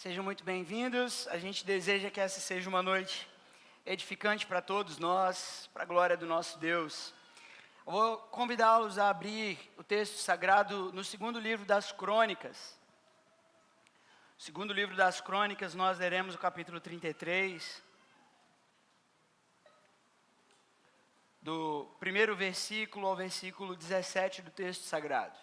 Sejam muito bem-vindos. A gente deseja que essa seja uma noite edificante para todos nós, para a glória do nosso Deus. Eu vou convidá-los a abrir o texto sagrado no segundo livro das Crônicas. No segundo livro das Crônicas, nós leremos o capítulo 33, do primeiro versículo ao versículo 17 do texto sagrado.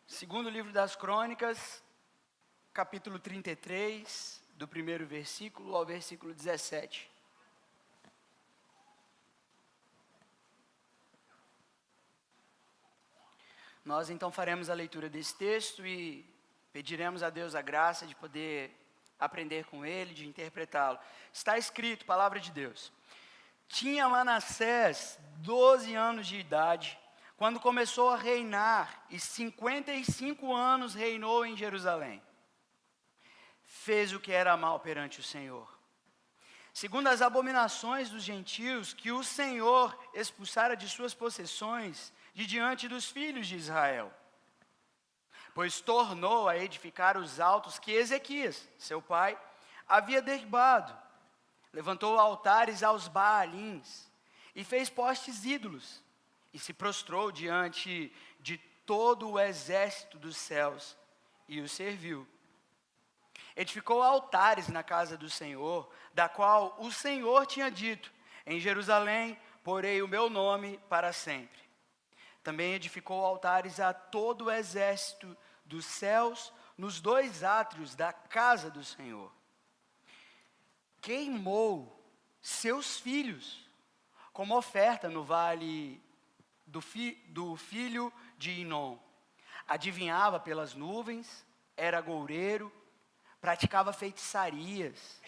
Segundo livro das Crônicas, capítulo 33, do primeiro versículo ao versículo 17. Nós então faremos a leitura desse texto e pediremos a Deus a graça de poder aprender com ele, de interpretá-lo. Está escrito, palavra de Deus. Tinha Manassés 12 anos de idade, quando começou a reinar, e 55 anos reinou em Jerusalém. Fez o que era mal perante o Senhor, segundo as abominações dos gentios, que o Senhor expulsara de suas possessões, de diante dos filhos de Israel. Pois tornou a edificar os altos que Ezequias, seu pai, havia derribado. Levantou altares aos Baalins, e fez postes ídolos, e se prostrou diante de todo o exército dos céus, e o serviu. Edificou altares na casa do Senhor, da qual o Senhor tinha dito: em Jerusalém porei o meu nome para sempre. Também edificou altares a todo o exército dos céus, nos 2 átrios da casa do Senhor. Queimou seus filhos como oferta no vale do filho de Inom. Adivinhava pelas nuvens, era agoureiro, praticava feitiçarias,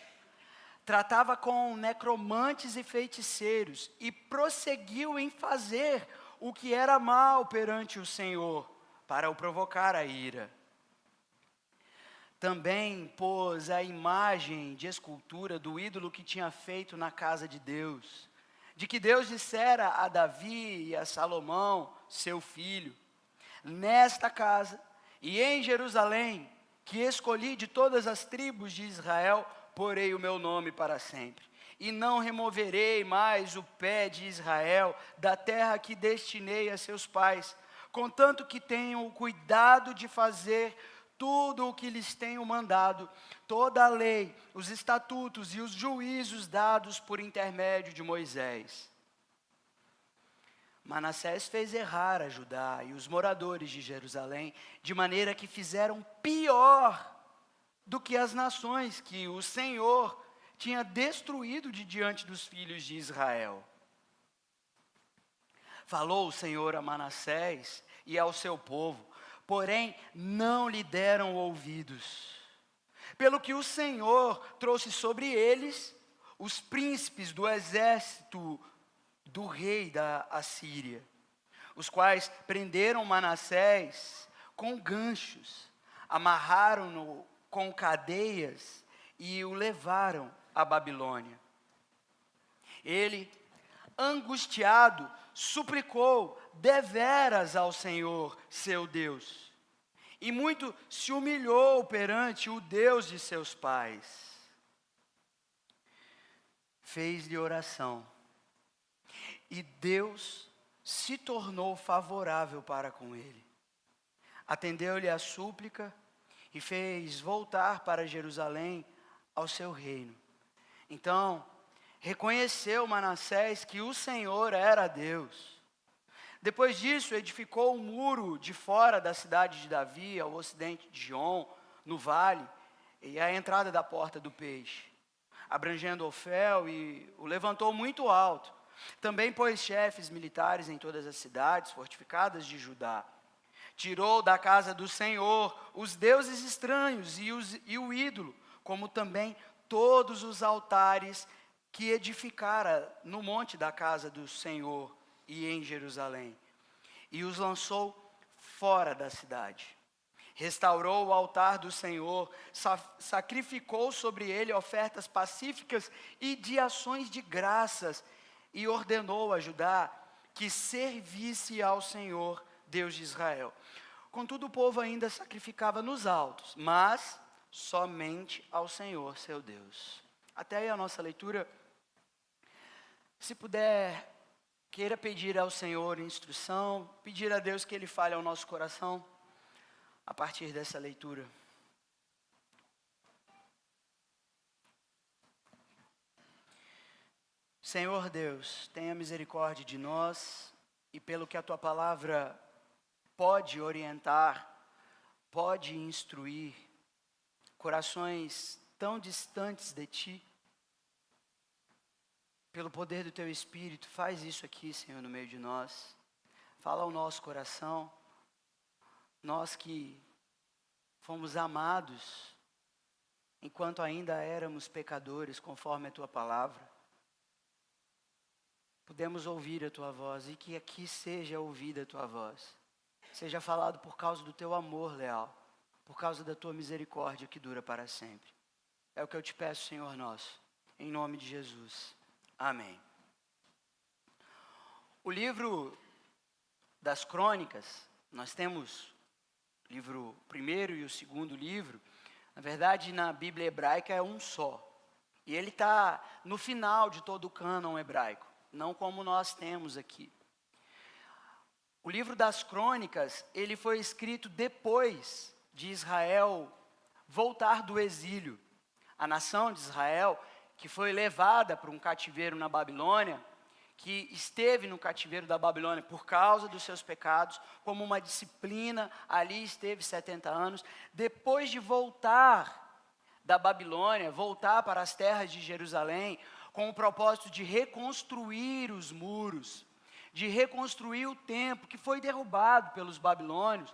tratava com necromantes e feiticeiros, e prosseguiu em fazer o que era mal perante o Senhor, para o provocar a ira. Também pôs a imagem de escultura do ídolo que tinha feito na casa de Deus, de que Deus dissera a Davi e a Salomão, seu filho: nesta casa e em Jerusalém, que escolhi de todas as tribos de Israel, porei o meu nome para sempre. E não removerei mais o pé de Israel da terra que destinei a seus pais, contanto que tenham o cuidado de fazer tudo o que lhes tenho mandado, toda a lei, os estatutos e os juízos dados por intermédio de Moisés. Manassés fez errar a Judá e os moradores de Jerusalém, de maneira que fizeram pior do que as nações que o Senhor tinha destruído de diante dos filhos de Israel. Falou o Senhor a Manassés e ao seu povo, porém não lhe deram ouvidos. Pelo que o Senhor trouxe sobre eles os príncipes do exército do rei da Assíria, os quais prenderam Manassés com ganchos, amarraram-no com cadeias e o levaram à Babilônia. Ele, angustiado, suplicou deveras ao Senhor, seu Deus, e muito se humilhou perante o Deus de seus pais. Fez-lhe oração, e Deus se tornou favorável para com ele. Atendeu-lhe a súplica e fez voltar para Jerusalém ao seu reino. Então reconheceu Manassés que o Senhor era Deus. Depois disso, edificou um muro de fora da cidade de Davi, ao ocidente de Gion, no vale, e à entrada da porta do peixe, abrangendo Ofel, e o levantou muito alto. Também pôs chefes militares em todas as cidades fortificadas de Judá. Tirou da casa do Senhor os deuses estranhos e o ídolo, como também todos os altares que edificara no monte da casa do Senhor e em Jerusalém. e os lançou fora da cidade. Restaurou o altar do Senhor, sacrificou sobre ele ofertas pacíficas e de ações de graças, e ordenou a Judá que servisse ao Senhor, Deus de Israel. Contudo, o povo ainda sacrificava nos altos, mas somente ao Senhor, seu Deus. Até aí a nossa leitura. Se puder, queira pedir ao Senhor instrução, pedir a Deus que Ele fale ao nosso coração a partir dessa leitura. Senhor Deus, tenha misericórdia de nós e pelo que a Tua palavra pode orientar, pode instruir corações tão distantes de Ti. Pelo poder do Teu Espírito, faz isso aqui, Senhor, no meio de nós. Fala ao nosso coração. Nós que fomos amados, enquanto ainda éramos pecadores, conforme a Tua palavra. Podemos ouvir a Tua voz e que aqui seja ouvida a Tua voz. Seja falado por causa do Teu amor leal, por causa da Tua misericórdia que dura para sempre. É o que eu te peço, Senhor nosso, em nome de Jesus. Amém. O livro das Crônicas, nós temos o livro primeiro e o segundo livro. Na verdade, na Bíblia hebraica é um só. E ele está no final de todo o cânon hebraico, não como nós temos aqui. O livro das Crônicas, ele foi escrito depois de Israel voltar do exílio. A nação de Israel, que foi levada para um cativeiro na Babilônia, que esteve no cativeiro da Babilônia por causa dos seus pecados, como uma disciplina, ali esteve 70 anos. Depois de voltar da Babilônia, voltar para as terras de Jerusalém, com o propósito de reconstruir os muros, de reconstruir o templo que foi derrubado pelos babilônios,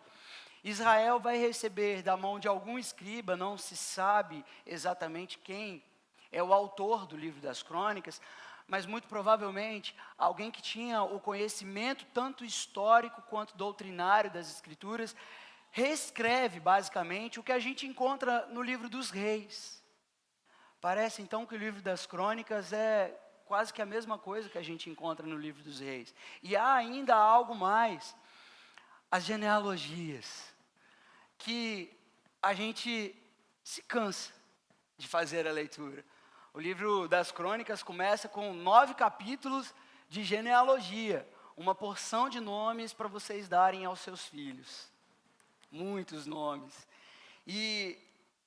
Israel vai receber da mão de algum escriba, não se sabe exatamente quem é o autor do livro das Crônicas, mas muito provavelmente alguém que tinha o conhecimento tanto histórico quanto doutrinário das Escrituras, reescreve basicamente o que a gente encontra no livro dos Reis. Parece então que o livro das Crônicas é quase que a mesma coisa que a gente encontra no livro dos Reis. E há ainda algo mais, as genealogias, que a gente se cansa de fazer a leitura. O livro das Crônicas começa com 9 capítulos de genealogia, uma porção de nomes para vocês darem aos seus filhos. Muitos nomes. E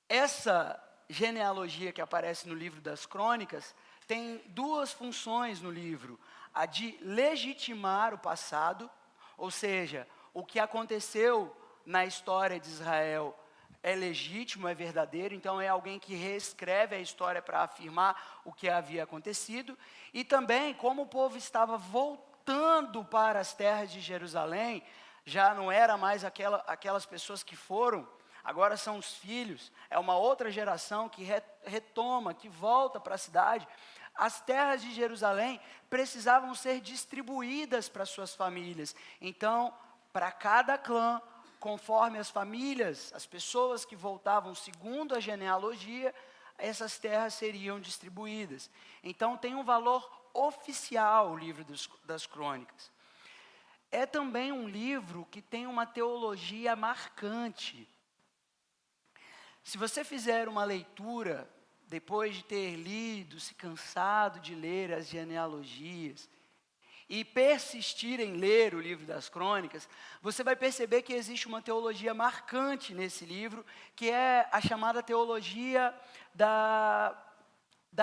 essa genealogia que aparece no livro das Crônicas tem duas funções no livro: a de legitimar o passado, ou seja, o que aconteceu na história de Israel é legítimo, é verdadeiro, então é alguém que reescreve a história para afirmar o que havia acontecido, e também como o povo estava voltando para as terras de Jerusalém, já não era mais aquelas pessoas que foram, agora são os filhos, é uma outra geração que retoma, que volta para a cidade. As terras de Jerusalém precisavam ser distribuídas para suas famílias, então para cada clã, conforme as famílias, as pessoas que voltavam segundo a genealogia, essas terras seriam distribuídas. Então tem um valor oficial o livro das Crônicas. É também um livro que tem uma teologia marcante. Se você fizer uma leitura, depois de ter lido, se cansado de ler as genealogias, e persistir em ler o livro das Crônicas, você vai perceber que existe uma teologia marcante nesse livro, que é a chamada teologia da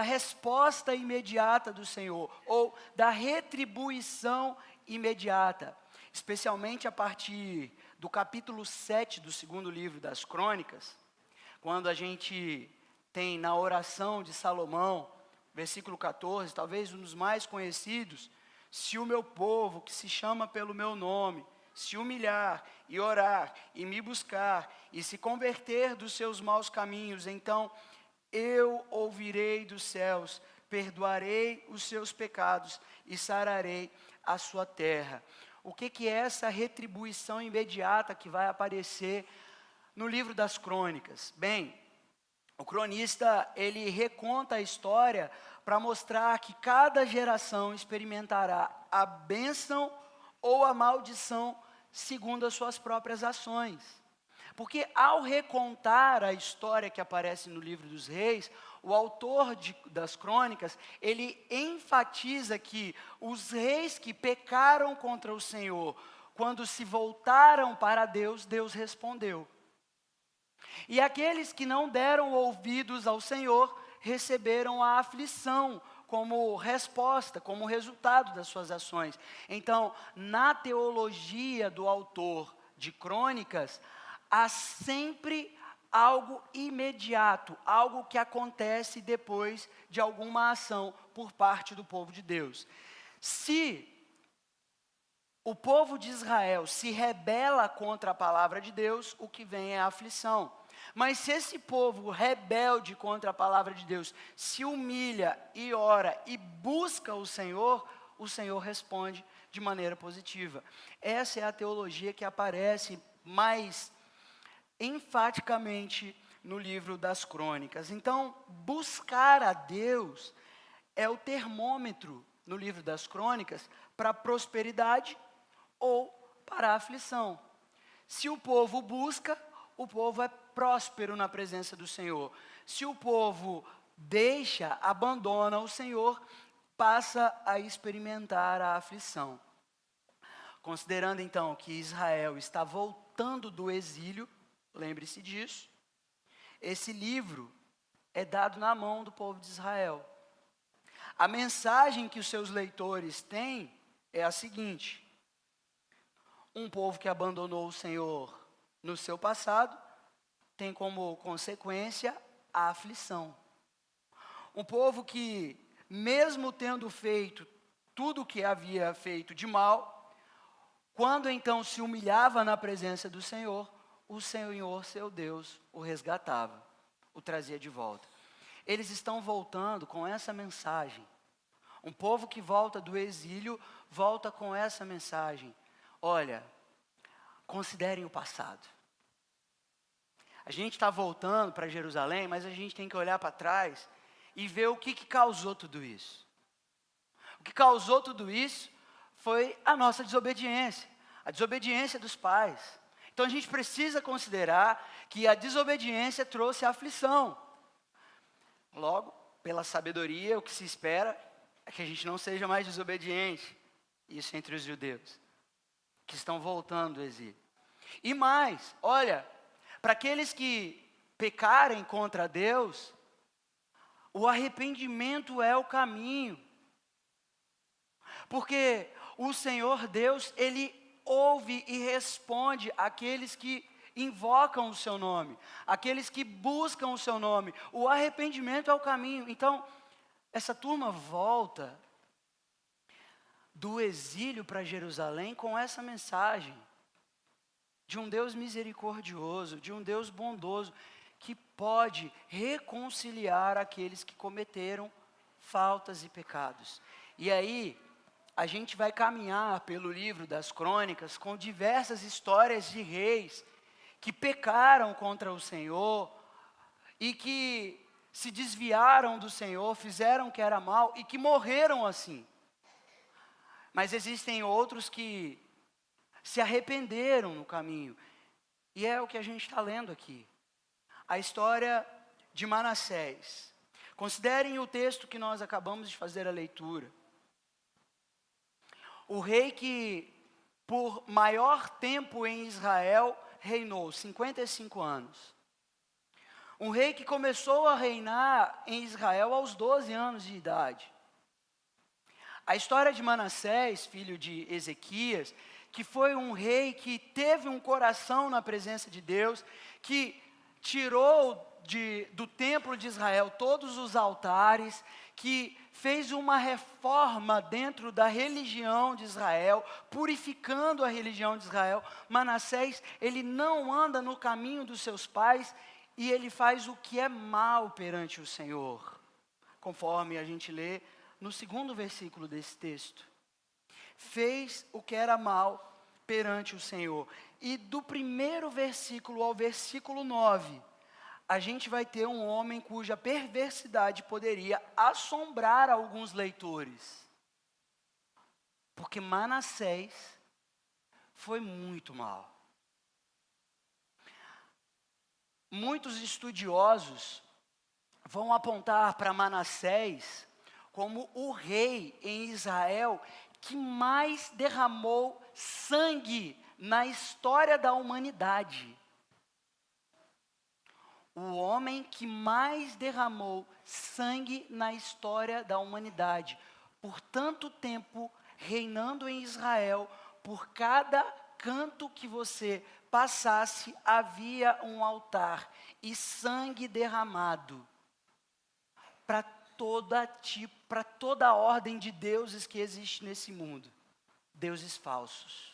resposta imediata do Senhor, ou da retribuição imediata, especialmente a partir do capítulo 7 do segundo livro das Crônicas, quando a gente tem na oração de Salomão, versículo 14, talvez um dos mais conhecidos: se o meu povo, que se chama pelo meu nome, se humilhar e orar e me buscar e se converter dos seus maus caminhos, então eu ouvirei dos céus, perdoarei os seus pecados e sararei a sua terra. o que é essa retribuição imediata que vai aparecer no livro das crônicas? Bem, o cronista, ele reconta a história para mostrar que cada geração experimentará a bênção ou a maldição segundo as suas próprias ações. Porque ao recontar a história que aparece no livro dos reis, o autor das crônicas, ele enfatiza que os reis que pecaram contra o Senhor, quando se voltaram para Deus, Deus respondeu. E aqueles que não deram ouvidos ao Senhor, receberam a aflição como resposta, como resultado das suas ações. Então, na teologia do autor de crônicas, há sempre algo imediato, algo que acontece depois de alguma ação por parte do povo de Deus. Se o povo de Israel se rebela contra a palavra de Deus, o que vem é a aflição. Mas se esse povo rebelde contra a palavra de Deus se humilha e ora e busca o Senhor responde de maneira positiva. Essa é a teologia que aparece mais enfaticamente no livro das crônicas. Então, buscar a Deus é o termômetro no livro das crônicas para a prosperidade ou para a aflição. Se o povo busca, o povo é próspero na presença do Senhor. Se o povo deixa, abandona o Senhor, passa a experimentar a aflição. Considerando então que Israel está voltando do exílio, lembre-se disso, esse livro é dado na mão do povo de Israel. A mensagem que os seus leitores têm é a seguinte: um povo que abandonou o Senhor no seu passado tem como consequência a aflição. Um povo que, mesmo tendo feito tudo o que havia feito de mal, quando então se humilhava na presença do Senhor, o Senhor, seu Deus, o resgatava, o trazia de volta. Eles estão voltando com essa mensagem. Um povo que volta do exílio, volta com essa mensagem. Olha, considerem o passado. A gente está voltando para Jerusalém, mas a gente tem que olhar para trás e ver o que causou tudo isso. O que causou tudo isso foi a nossa desobediência, a desobediência dos pais. Então a gente precisa considerar que a desobediência trouxe a aflição. Logo, pela sabedoria, o que se espera é que a gente não seja mais desobediente. Isso entre os judeus, que estão voltando do exílio. E mais, olha, para aqueles que pecarem contra Deus, o arrependimento é o caminho. Porque o Senhor Deus, Ele ouve e responde àqueles que invocam o seu nome, aqueles que buscam o seu nome. O arrependimento é o caminho. Então, essa turma volta do exílio para Jerusalém com essa mensagem de um Deus misericordioso, de um Deus bondoso, que pode reconciliar aqueles que cometeram faltas e pecados. E aí, a gente vai caminhar pelo livro das crônicas com diversas histórias de reis que pecaram contra o Senhor e que se desviaram do Senhor, fizeram o que era mal e que morreram assim. Mas existem outros que se arrependeram no caminho. E é o que a gente está lendo aqui. A história de Manassés. Considerem o texto que nós acabamos de fazer a leitura. O rei que por maior tempo em Israel reinou, 55 anos. Um rei que começou a reinar em Israel aos 12 anos de idade. A história de Manassés, filho de Ezequias, que foi um rei que teve um coração na presença de Deus, que tirou do templo de Israel todos os altares, que fez uma reforma dentro da religião de Israel, purificando a religião de Israel. Manassés, ele não anda no caminho dos seus pais e ele faz o que é mal perante o Senhor, conforme a gente lê no segundo versículo desse texto. fez o que era mal perante o Senhor. E do primeiro versículo ao versículo 9, a gente vai ter um homem cuja perversidade poderia assombrar alguns leitores. Porque Manassés foi muito mal. Muitos estudiosos vão apontar para Manassés como o rei em Israel que mais derramou sangue na história da humanidade. O homem que mais derramou sangue na história da humanidade. Por tanto tempo reinando em Israel, por cada canto que você passasse, havia um altar e sangue derramado para toda a ordem de deuses que existe nesse mundo. Deuses falsos,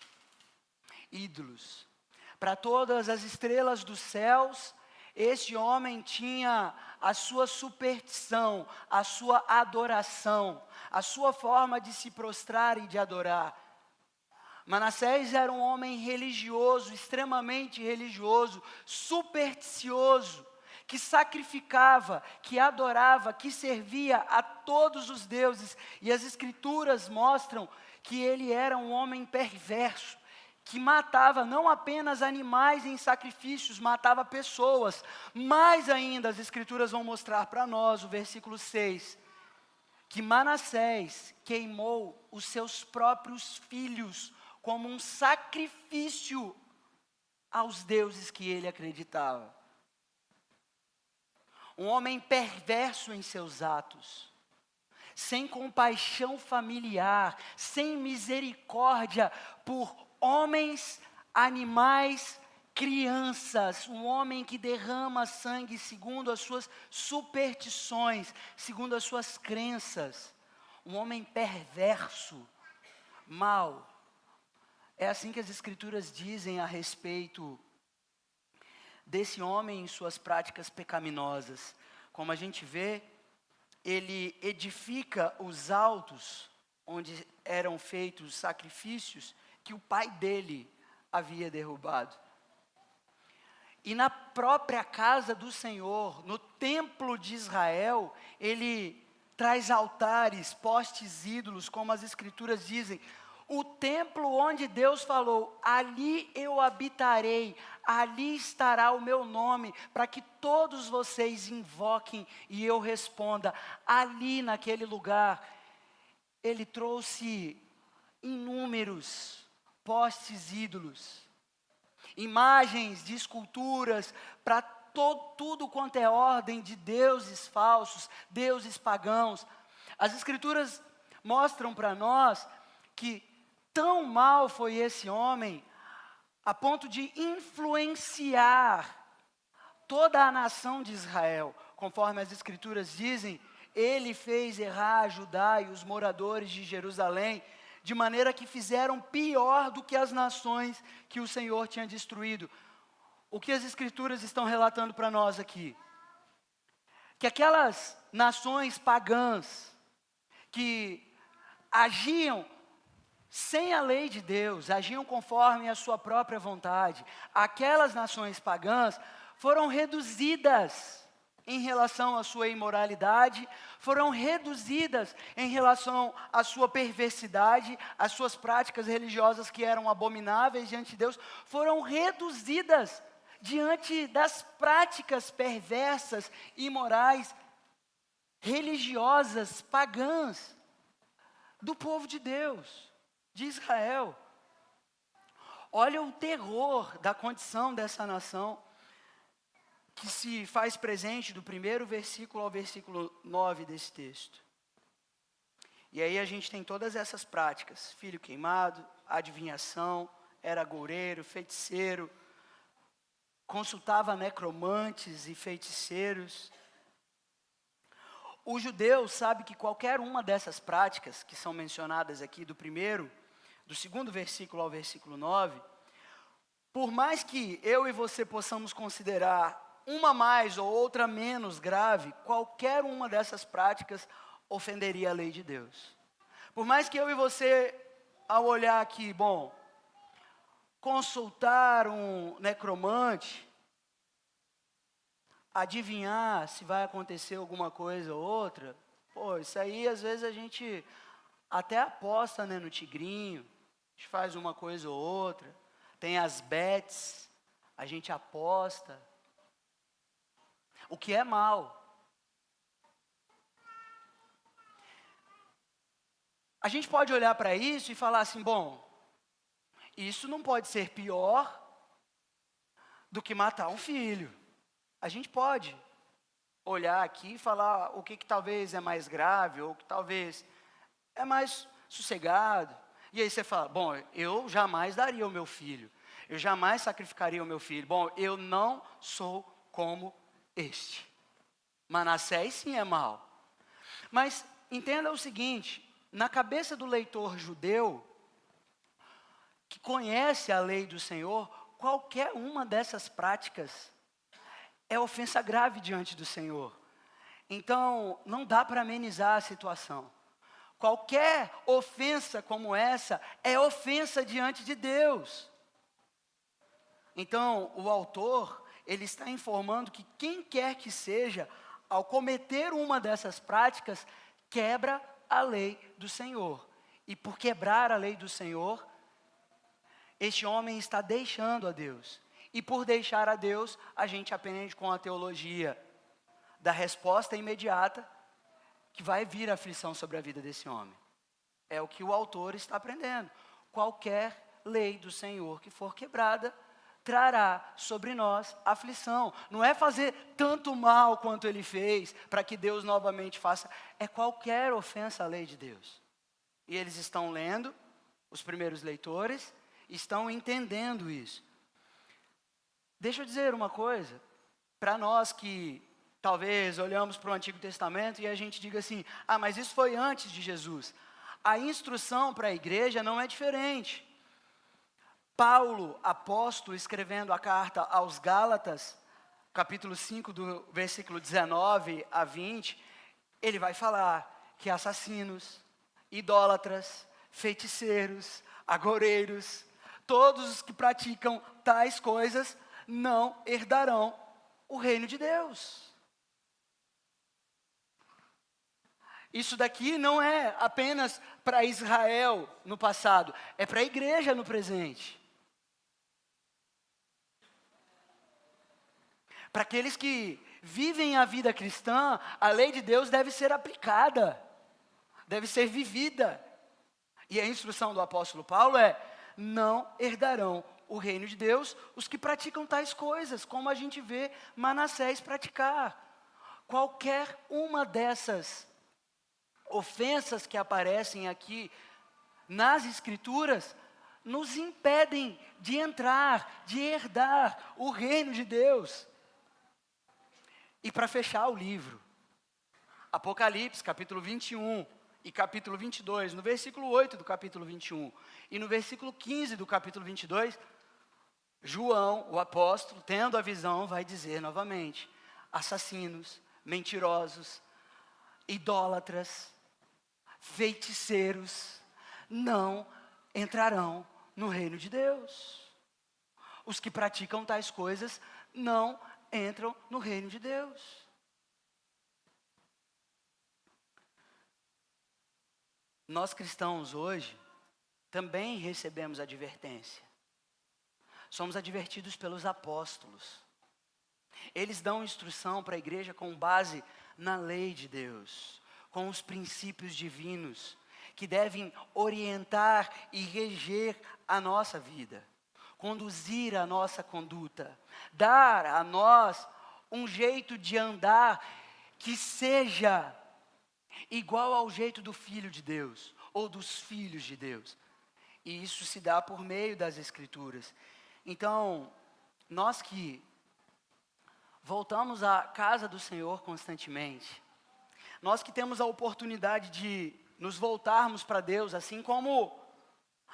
ídolos. Para todas as estrelas dos céus, esse homem tinha a sua superstição, a sua adoração, a sua forma de se prostrar e de adorar. Manassés era um homem religioso, extremamente religioso, supersticioso, que sacrificava, que adorava, que servia a todos os deuses. E as escrituras mostram que ele era um homem perverso, que matava não apenas animais em sacrifícios, matava pessoas. Mais ainda, as escrituras vão mostrar para nós, o versículo 6, que Manassés queimou os seus próprios filhos como um sacrifício aos deuses que ele acreditava. Um homem perverso em seus atos, sem compaixão familiar, sem misericórdia por homens, animais, crianças. Um homem que derrama sangue segundo as suas superstições, segundo as suas crenças. Um homem perverso, mau. É assim que as escrituras dizem a respeito desse homem em suas práticas pecaminosas. Como a gente vê, ele edifica os altos onde eram feitos sacrifícios que o pai dele havia derrubado. E na própria casa do Senhor, no templo de Israel, ele traz altares, postes ídolos, como as escrituras dizem. O templo onde Deus falou, ali eu habitarei, ali estará o meu nome, para que todos vocês invoquem e eu responda. Ali naquele lugar, ele trouxe inúmeros postes ídolos, imagens de esculturas, para tudo quanto é ordem de deuses falsos, deuses pagãos. As escrituras mostram para nós que tão mal foi esse homem, a ponto de influenciar toda a nação de Israel. Conforme as escrituras dizem, ele fez errar Judá e os moradores de Jerusalém, de maneira que fizeram pior do que as nações que o Senhor tinha destruído. O que as escrituras estão relatando para nós aqui? Que aquelas nações pagãs, que agiam sem a lei de Deus, agiam conforme a sua própria vontade, aquelas nações pagãs foram reduzidas em relação à sua imoralidade, foram reduzidas em relação à sua perversidade, às suas práticas religiosas que eram abomináveis diante de Deus, foram reduzidas diante das práticas perversas, imorais, religiosas, pagãs, do povo de Deus, de Israel. Olha o terror da condição dessa nação, que se faz presente do primeiro versículo ao versículo 9 desse texto. E aí a gente tem todas essas práticas: filho queimado, adivinhação, era agoureiro, feiticeiro, consultava necromantes e feiticeiros. O judeu sabe que qualquer uma dessas práticas que são mencionadas aqui, do segundo versículo ao versículo 9, por mais que eu e você possamos considerar uma mais ou outra menos grave, qualquer uma dessas práticas ofenderia a lei de Deus. Por mais que eu e você ao olhar aqui, bom, consultar um necromante, adivinhar se vai acontecer alguma coisa ou outra, pô, isso aí às vezes a gente até aposta, né, no tigrinho, a gente faz uma coisa ou outra, tem as bets, a gente aposta, o que é mal. A gente pode olhar para isso e falar assim, bom, isso não pode ser pior do que matar um filho. A gente pode olhar aqui e falar o que talvez é mais grave, ou que talvez é mais sossegado. E aí você fala, bom, eu jamais daria o meu filho. Eu jamais sacrificaria o meu filho. Bom, eu não sou como este. Manassés sim é mau. Mas entenda o seguinte, na cabeça do leitor judeu, que conhece a lei do Senhor, qualquer uma dessas práticas é ofensa grave diante do Senhor. Então, não dá para amenizar a situação. Qualquer ofensa como essa é ofensa diante de Deus. Então, o autor, ele está informando que quem quer que seja, ao cometer uma dessas práticas, quebra a lei do Senhor. E por quebrar a lei do Senhor, este homem está deixando a Deus. E por deixar a Deus, a gente aprende com a teologia da resposta imediata, que vai vir aflição sobre a vida desse homem. É o que o autor está aprendendo. Qualquer lei do Senhor que for quebrada, trará sobre nós aflição. Não é fazer tanto mal quanto ele fez, para que Deus novamente faça. É qualquer ofensa à lei de Deus. E eles estão lendo, os primeiros leitores, estão entendendo isso. Deixa eu dizer uma coisa, para nós que talvez olhamos para o Antigo Testamento e a gente diga assim, mas isso foi antes de Jesus. A instrução para a igreja não é diferente. Paulo, apóstolo, escrevendo a carta aos Gálatas, capítulo 5, do versículo 19 a 20, ele vai falar que assassinos, idólatras, feiticeiros, agoreiros, todos os que praticam tais coisas não herdarão o reino de Deus. Isso daqui não é apenas para Israel no passado, é para a igreja no presente. Para aqueles que vivem a vida cristã, a lei de Deus deve ser aplicada, deve ser vivida. E a instrução do apóstolo Paulo é: não herdarão o reino de Deus os que praticam tais coisas, como a gente vê Manassés praticar. Qualquer uma dessas ofensas que aparecem aqui nas Escrituras, nos impedem de entrar, de herdar o reino de Deus. E para fechar o livro, Apocalipse, capítulo 21 e capítulo 22, no versículo 8 do capítulo 21 e no versículo 15 do capítulo 22, João, o apóstolo, tendo a visão, vai dizer novamente: assassinos, mentirosos, idólatras, feiticeiros, não entrarão no reino de Deus. Os que praticam tais coisas não entram no reino de Deus. Nós cristãos hoje também recebemos advertência. Somos advertidos pelos apóstolos. Eles dão instrução para a igreja com base na lei de Deus, com os princípios divinos que devem orientar e reger a nossa vida, conduzir a nossa conduta, dar a nós um jeito de andar que seja igual ao jeito do Filho de Deus, ou dos filhos de Deus. E isso se dá por meio das Escrituras. Então, nós que voltamos à casa do Senhor constantemente, nós que temos a oportunidade de nos voltarmos para Deus, assim como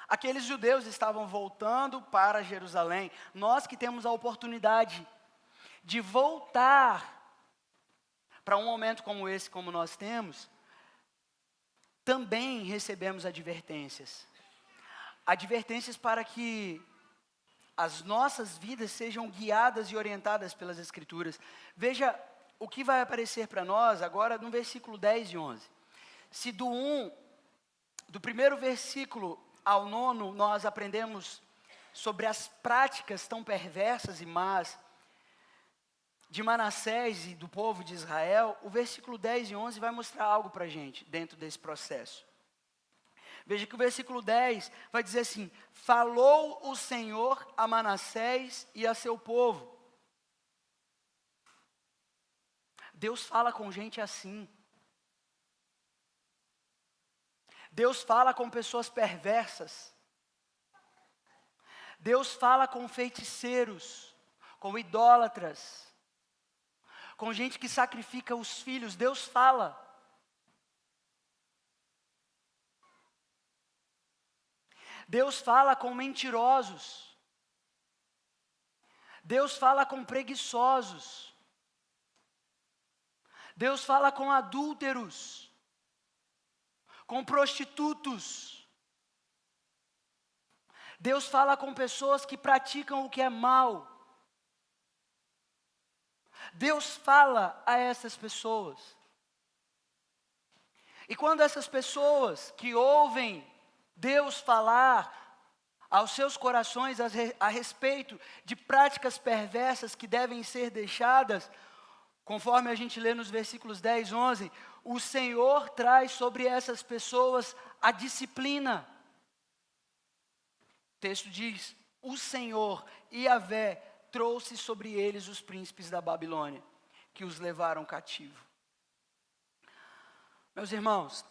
aqueles judeus estavam voltando para Jerusalém, nós que temos a oportunidade de voltar para um momento como esse, como nós temos, também recebemos advertências. advertências para que as nossas vidas sejam guiadas e orientadas pelas Escrituras. Veja o que vai aparecer para nós agora no versículo 10 e 11. Se do primeiro versículo ao 9, nós aprendemos sobre as práticas tão perversas e más de Manassés e do povo de Israel, o versículo 10 e 11 vai mostrar algo para a gente dentro desse processo. Veja que o versículo 10 vai dizer assim: falou o Senhor a Manassés e a seu povo. Deus fala com gente assim. Deus fala com pessoas perversas. Deus fala com feiticeiros, com idólatras, com gente que sacrifica os filhos. Deus fala. Deus fala com mentirosos. Deus fala com preguiçosos. Deus fala com adúlteros, com prostitutos. Deus fala com pessoas que praticam o que é mal. Deus fala a essas pessoas. E quando essas pessoas que ouvem Deus falar aos seus corações a respeito de práticas perversas que devem ser deixadas, conforme a gente lê nos versículos 10 e 11, o Senhor traz sobre essas pessoas a disciplina. O texto diz: o Senhor, Yahvé, trouxe sobre eles os príncipes da Babilônia, que os levaram cativo. Meus irmãos,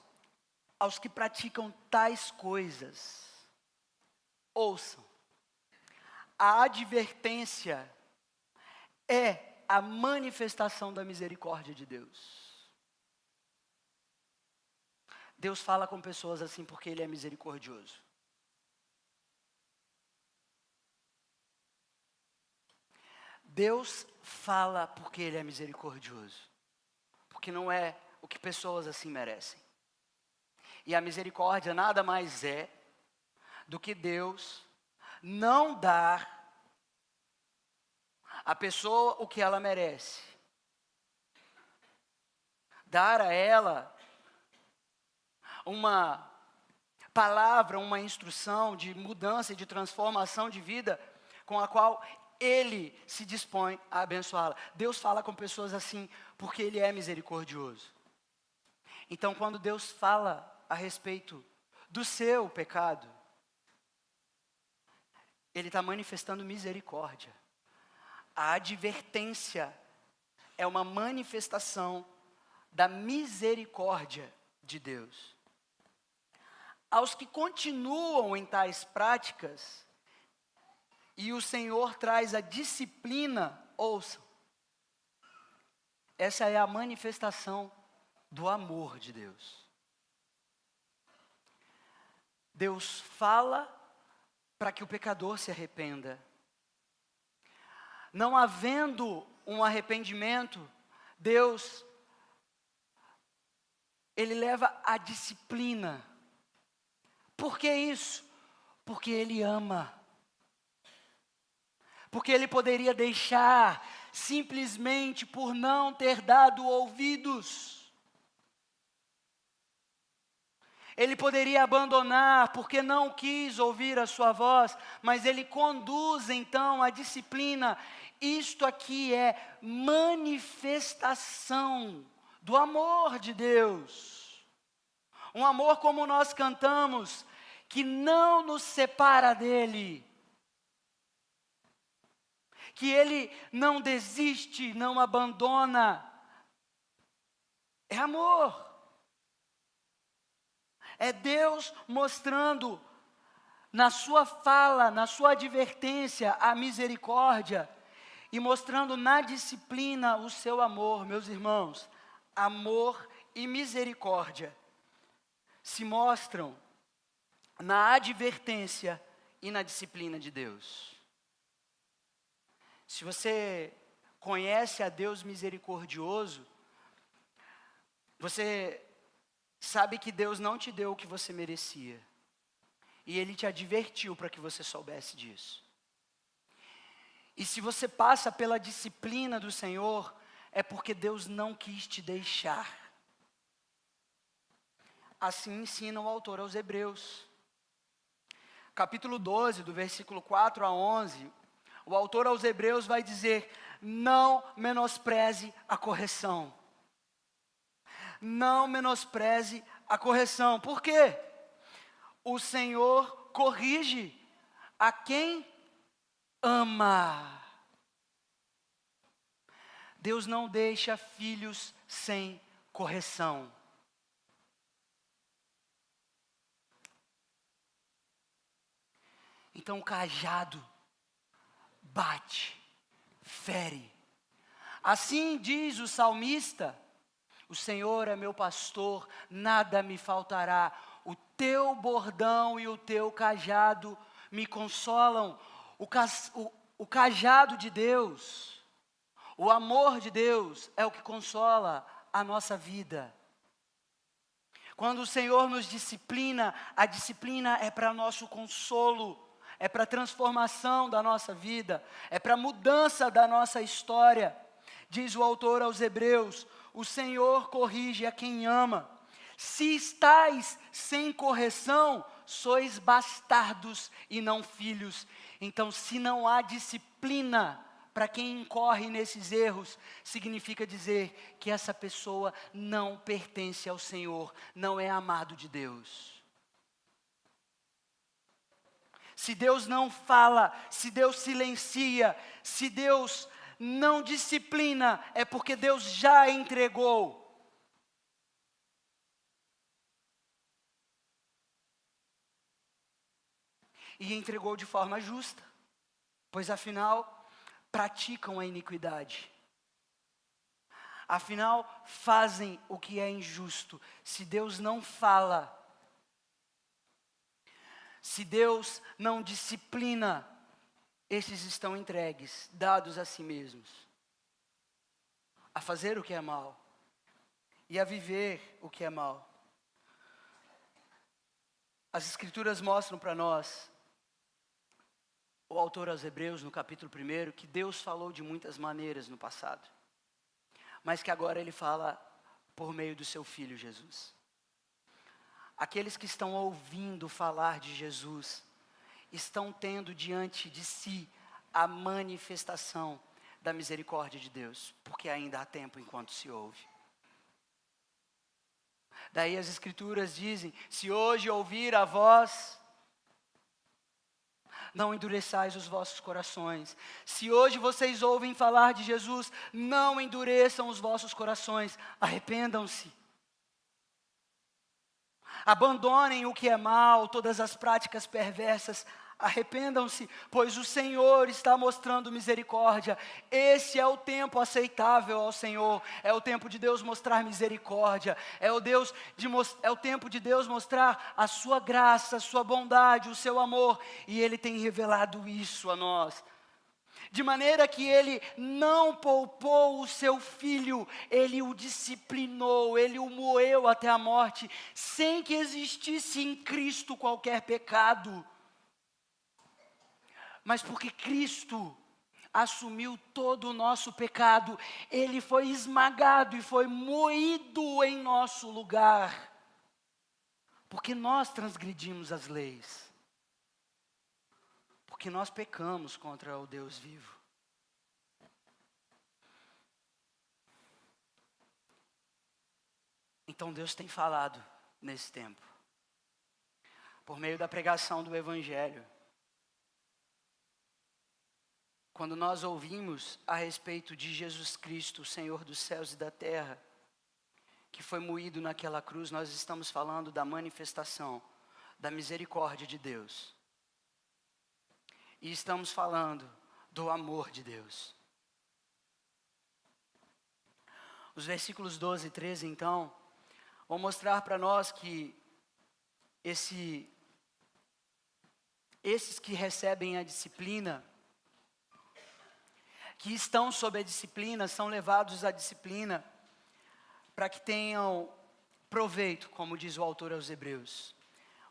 aos que praticam tais coisas, ouçam, a advertência é a manifestação da misericórdia de Deus. Deus fala com pessoas assim porque Ele é misericordioso. Deus fala porque Ele é misericordioso, porque não é o que pessoas assim merecem. E a misericórdia nada mais é do que Deus não dar à pessoa o que ela merece. Dar a ela uma palavra, uma instrução de mudança e de transformação de vida com a qual Ele se dispõe a abençoá-la. Deus fala com pessoas assim porque Ele é misericordioso. Então, quando Deus fala a respeito do seu pecado, Ele está manifestando misericórdia. A advertência é uma manifestação da misericórdia de Deus. Aos que continuam em tais práticas, e o Senhor traz a disciplina, ouçam, essa é a manifestação do amor de Deus. Deus fala para que o pecador se arrependa. Não havendo um arrependimento, Deus, Ele leva a disciplina. Por que isso? Porque Ele ama. Porque Ele poderia deixar simplesmente por não ter dado ouvidos. Ele poderia abandonar porque não quis ouvir a sua voz, mas Ele conduz então a disciplina. Isto aqui é manifestação do amor de Deus. Um amor como nós cantamos, que não nos separa dEle. Que Ele não desiste, não abandona. É amor. É Deus mostrando na sua fala, na sua advertência, a misericórdia e mostrando na disciplina o seu amor. Meus irmãos, amor e misericórdia se mostram na advertência e na disciplina de Deus. Se você conhece a Deus misericordioso, você sabe que Deus não te deu o que você merecia. e Ele te advertiu para que você soubesse disso. E se você passa pela disciplina do Senhor, é porque Deus não quis te deixar. Assim ensina o autor aos Hebreus. Capítulo 12, do versículo 4 a 11, o autor aos Hebreus vai dizer: não menospreze a correção. Não menospreze a correção. Por quê? O Senhor corrige a quem ama. Deus não deixa filhos sem correção. Então o cajado bate, fere. Assim diz o salmista: o Senhor é meu pastor, nada me faltará. O teu bordão e o teu cajado me consolam. O cajado de Deus, o amor de Deus é o que consola a nossa vida. Quando o Senhor nos disciplina, a disciplina é para nosso consolo, é para a transformação da nossa vida, é para a mudança da nossa história. Diz o autor aos Hebreus: o Senhor corrige a quem ama. Se estais sem correção, sois bastardos e não filhos. Então, se não há disciplina para quem incorre nesses erros, significa dizer que essa pessoa não pertence ao Senhor, não é amado de Deus. Se Deus não fala, se Deus silencia, se Deus não disciplina, é porque Deus já entregou. E entregou de forma justa, pois afinal, praticam a iniquidade. Afinal, fazem o que é injusto. Se Deus não fala, se Deus não disciplina, esses estão entregues, dados a si mesmos, a fazer o que é mal e a viver o que é mal. As Escrituras mostram para nós, o autor aos Hebreus, no capítulo 1, que Deus falou de muitas maneiras no passado, mas que agora Ele fala por meio do seu Filho Jesus. Aqueles que estão ouvindo falar de Jesus, estão tendo diante de si a manifestação da misericórdia de Deus, porque ainda há tempo enquanto se ouve. Daí as Escrituras dizem: se hoje ouvir a voz, não endureçais os vossos corações. Se hoje vocês ouvem falar de Jesus, não endureçam os vossos corações, arrependam-se. Abandonem o que é mal, todas as práticas perversas, arrependam-se, pois o Senhor está mostrando misericórdia. Esse é o tempo aceitável ao Senhor, é o tempo de Deus mostrar misericórdia, é o tempo de Deus mostrar a sua graça, a sua bondade, o seu amor, e Ele tem revelado isso a nós. De maneira que Ele não poupou o seu Filho, Ele o disciplinou, Ele o moeu até a morte, sem que existisse em Cristo qualquer pecado. Mas porque Cristo assumiu todo o nosso pecado, Ele foi esmagado e foi moído em nosso lugar, porque nós transgredimos as leis. Porque nós pecamos contra o Deus vivo. Então Deus tem falado nesse tempo, por meio da pregação do Evangelho. Quando nós ouvimos a respeito de Jesus Cristo, o Senhor dos céus e da terra, que foi moído naquela cruz, nós estamos falando da manifestação da misericórdia de Deus. E estamos falando do amor de Deus. Os versículos 12 e 13, então, vão mostrar para nós que esses que recebem a disciplina, que estão sob a disciplina, são levados à disciplina para que tenham proveito, como diz o autor aos Hebreus.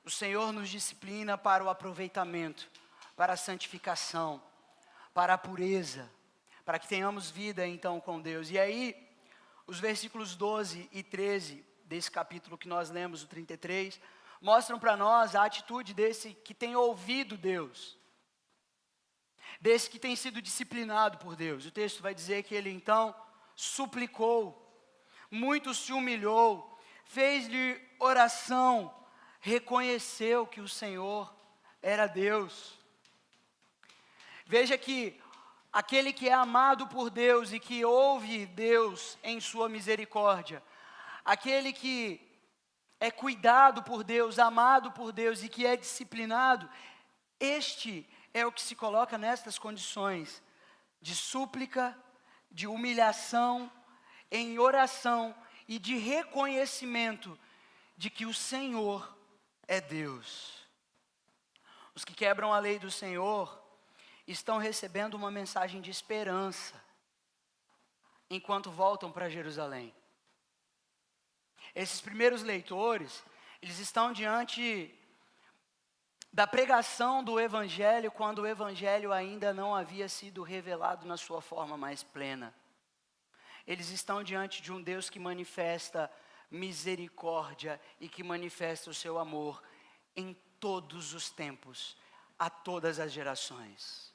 o Senhor nos disciplina para o aproveitamento, para a santificação, para a pureza, para que tenhamos vida então com Deus. E aí, os versículos 12 e 13 desse capítulo que nós lemos, o 33, mostram para nós a atitude desse que tem ouvido Deus, desse que tem sido disciplinado por Deus. O texto vai dizer que ele então suplicou, muito se humilhou, fez-lhe oração, reconheceu que o Senhor era Deus. Veja que aquele que é amado por Deus e que ouve Deus em sua misericórdia, aquele que é cuidado por Deus, amado por Deus e que é disciplinado, este é o que se coloca nestas condições de súplica, de humilhação, em oração e de reconhecimento de que o Senhor é Deus. Os que quebram a lei do Senhor estão recebendo uma mensagem de esperança enquanto voltam para Jerusalém. Esses primeiros leitores, eles estão diante da pregação do Evangelho, quando o Evangelho ainda não havia sido revelado na sua forma mais plena. Eles estão diante de um Deus que manifesta misericórdia e que manifesta o seu amor em todos os tempos, a todas as gerações.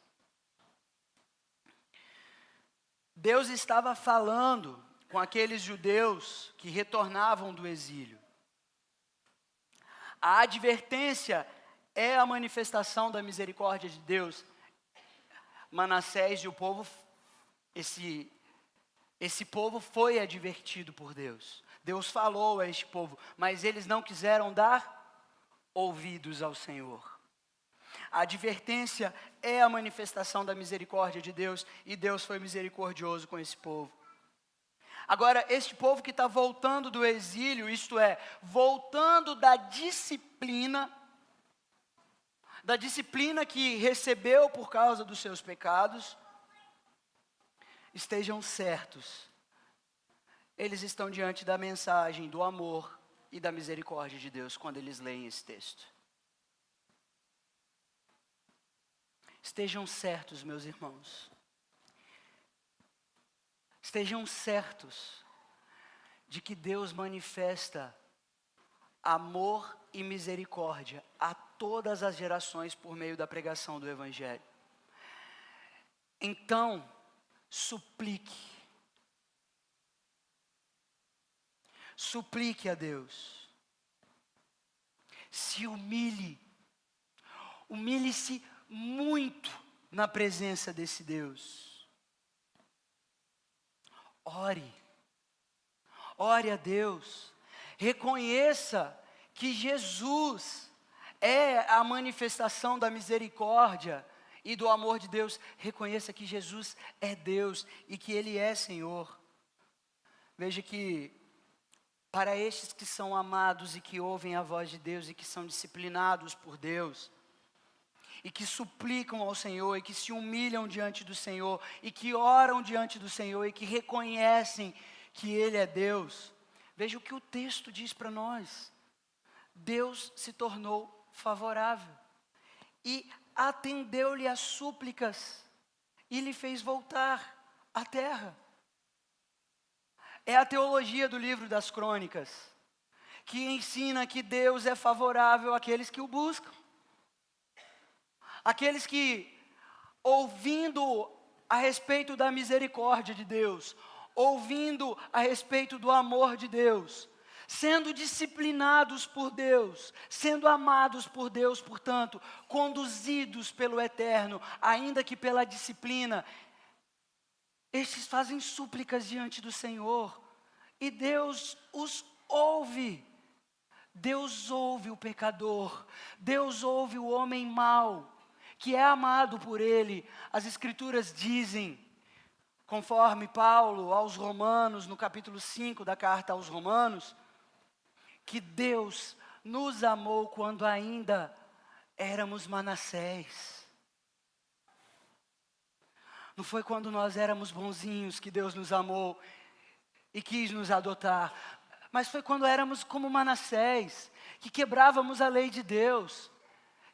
Deus estava falando com aqueles judeus que retornavam do exílio. A advertência é a manifestação da misericórdia de Deus. Manassés e o povo, esse povo foi advertido por Deus. Deus falou a este povo, mas eles não quiseram dar ouvidos ao Senhor. A advertência é a manifestação da misericórdia de Deus, e Deus foi misericordioso com esse povo. Agora, este povo que está voltando do exílio, isto é, voltando da disciplina que recebeu por causa dos seus pecados, estejam certos, eles estão diante da mensagem do amor e da misericórdia de Deus quando eles leem esse texto. Estejam certos, meus irmãos. Estejam certos de que Deus manifesta amor e misericórdia a todas as gerações por meio da pregação do Evangelho. Então, suplique a Deus. Se humilhe-se muito na presença desse Deus. Ore a Deus, reconheça que Jesus é a manifestação da misericórdia e do amor de Deus. Reconheça que Jesus é Deus e que Ele é Senhor. Veja que para estes que são amados e que ouvem a voz de Deus e que são disciplinados por Deus, e que suplicam ao Senhor, e que se humilham diante do Senhor, e que oram diante do Senhor, e que reconhecem que Ele é Deus. Veja o que o texto diz para nós. Deus se tornou favorável, e atendeu-lhe as súplicas, e lhe fez voltar à terra. É a teologia do livro das Crônicas, que ensina que Deus é favorável àqueles que o buscam. Aqueles que, ouvindo a respeito da misericórdia de Deus, ouvindo a respeito do amor de Deus, sendo disciplinados por Deus, sendo amados por Deus, portanto, conduzidos pelo Eterno, ainda que pela disciplina, estes fazem súplicas diante do Senhor, e Deus os ouve. Deus ouve o pecador, Deus ouve o homem mau, que é amado por Ele. As Escrituras dizem, conforme Paulo aos Romanos, no capítulo 5 da carta aos Romanos, que Deus nos amou quando ainda éramos Manassés. Não foi quando nós éramos bonzinhos que Deus nos amou e quis nos adotar. Mas foi quando éramos como Manassés, que quebrávamos a lei de Deus,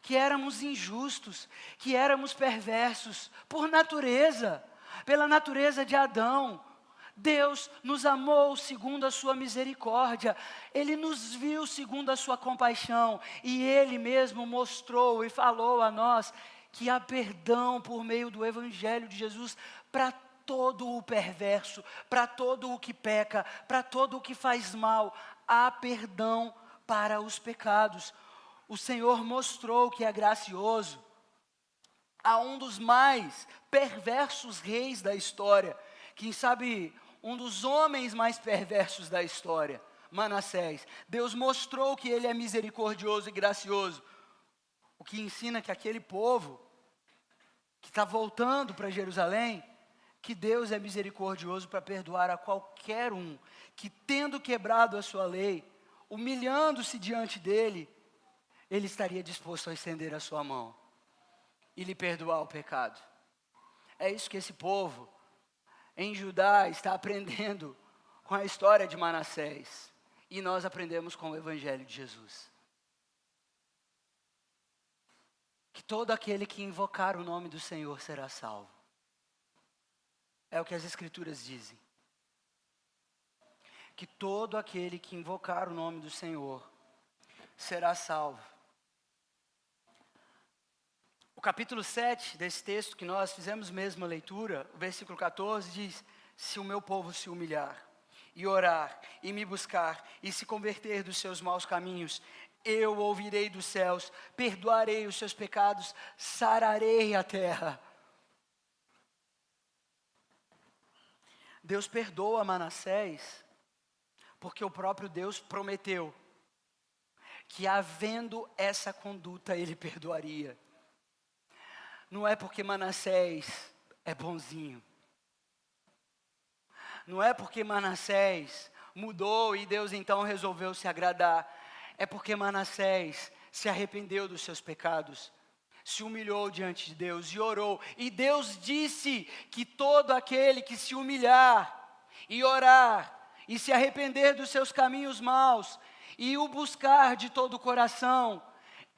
que éramos injustos, que éramos perversos, por natureza, pela natureza de Adão. Deus nos amou segundo a sua misericórdia, Ele nos viu segundo a sua compaixão, e Ele mesmo mostrou e falou a nós que há perdão por meio do Evangelho de Jesus para todo o perverso, para todo o que peca, para todo o que faz mal. Há perdão para os pecados. O Senhor mostrou que é gracioso a um dos mais perversos reis da história, quem sabe um dos homens mais perversos da história, Manassés. Deus mostrou que ele é misericordioso e gracioso, o que ensina que aquele povo que está voltando para Jerusalém, que Deus é misericordioso para perdoar a qualquer um que, tendo quebrado a sua lei, humilhando-se diante dele, ele estaria disposto a estender a sua mão e lhe perdoar o pecado. É isso que esse povo em Judá está aprendendo com a história de Manassés, e nós aprendemos com o Evangelho de Jesus. Que todo aquele que invocar o nome do Senhor será salvo. É o que as Escrituras dizem. Que todo aquele que invocar o nome do Senhor será salvo. O capítulo 7 desse texto que nós fizemos mesmo a leitura, o versículo 14 diz: se o meu povo se humilhar, e orar, e me buscar, e se converter dos seus maus caminhos, eu ouvirei dos céus, perdoarei os seus pecados, sararei a terra. Deus perdoa Manassés, porque o próprio Deus prometeu que, havendo essa conduta, Ele perdoaria. Não é porque Manassés é bonzinho. Não é porque Manassés mudou e Deus então resolveu se agradar. É porque Manassés se arrependeu dos seus pecados, se humilhou diante de Deus e orou. E Deus disse que todo aquele que se humilhar e orar e se arrepender dos seus caminhos maus e o buscar de todo o coração,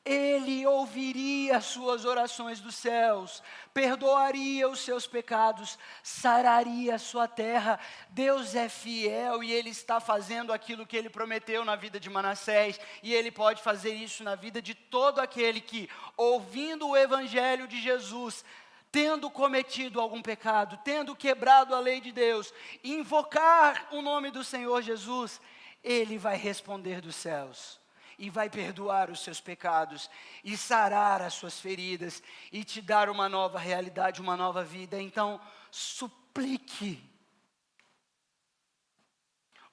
Ele ouviria as suas orações dos céus, perdoaria os seus pecados, sararia a sua terra. Deus é fiel e Ele está fazendo aquilo que Ele prometeu na vida de Manassés, e Ele pode fazer isso na vida de todo aquele que, ouvindo o Evangelho de Jesus, tendo cometido algum pecado, tendo quebrado a lei de Deus, invocar o nome do Senhor Jesus, Ele vai responder dos céus. E vai perdoar os seus pecados, e sarar as suas feridas, e te dar uma nova realidade, uma nova vida. Então, suplique,